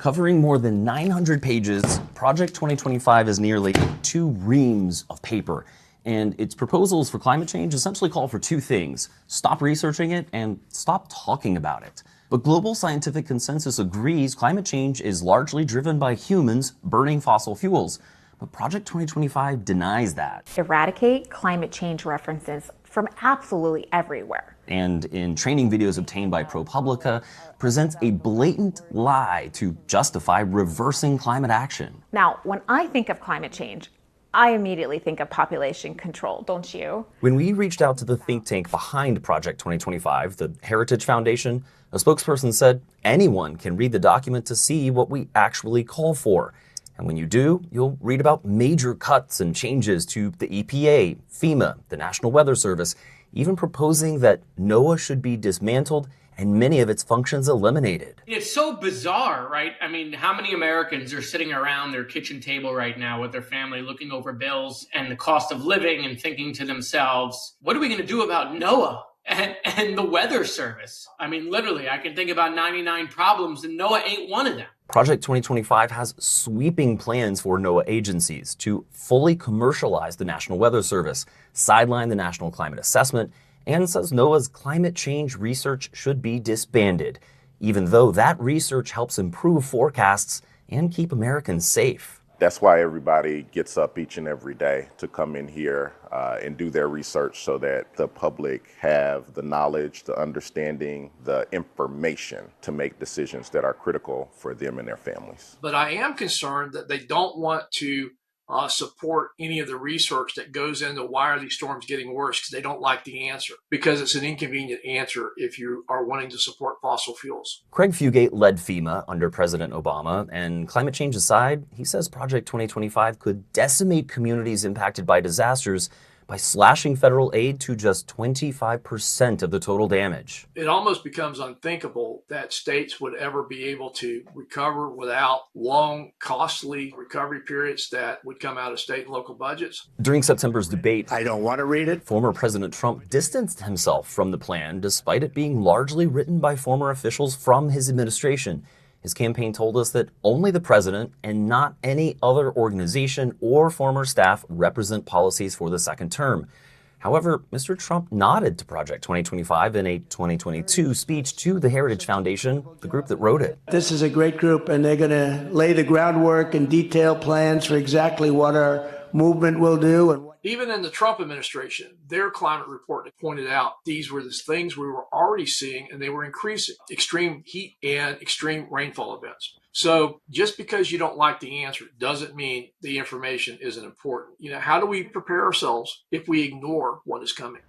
Covering more than 900 pages, Project 2025 is nearly 2 reams of paper, and its proposals for climate change essentially call for 2 things: stop researching it and stop talking about it. But global scientific consensus agrees climate change is largely driven by humans burning fossil fuels. But Project 2025 denies that. Eradicate climate change references from absolutely everywhere. And in training videos obtained by ProPublica, presents a blatant lie to justify reversing climate action. Now, when I think of climate change, I immediately think of population control, don't you? When we reached out to the think tank behind Project 2025, the Heritage Foundation, a spokesperson said anyone can read the document to see what we actually call for. And when you do, you'll read about major cuts and changes to the EPA, FEMA, the National Weather Service, even proposing that NOAA should be dismantled and many of its functions eliminated. It's so bizarre, right? I mean, how many Americans are sitting around their kitchen table right now with their family looking over bills and the cost of living and thinking to themselves, what are we going to do about NOAA and the Weather Service? I mean, literally, I can think about 99 problems and NOAA ain't one of them. Project 2025 has sweeping plans for NOAA agencies to fully commercialize the National Weather Service, sideline the National Climate Assessment, and says NOAA's climate change research should be disbanded, even though that research helps improve forecasts and keep Americans safe. That's why everybody gets up each and every day to come in here and do their research so that the public have the knowledge, the understanding, the information to make decisions that are critical for them and their families. But I am concerned that they don't want to support any of the research that goes into why are these storms getting worse, because they don't like the answer, because it's an inconvenient answer if you are wanting to support fossil fuels. Craig Fugate led FEMA under President Obama, and climate change aside, he says Project 2025 could decimate communities impacted by disasters by slashing federal aid to just 25% of the total damage. It almost becomes unthinkable that states would ever be able to recover without long, costly recovery periods that would come out of state and local budgets. During September's debate, I don't want to read it. Former President Trump distanced himself from the plan despite it being largely written by former officials from his administration. His campaign told us that only the president and not any other organization or former staff represent policies for the second term. However, Mr. Trump nodded to Project 2025 in a 2022 speech to the Heritage Foundation, the group that wrote it. This is a great group, and they're going to lay the groundwork and detail plans for exactly what our movement will do. Even in the Trump administration, their climate report pointed out these were the things we were already seeing, and they were increasing: extreme heat and extreme rainfall events. So just because you don't like the answer doesn't mean the information isn't important. How do we prepare ourselves if we ignore what is coming?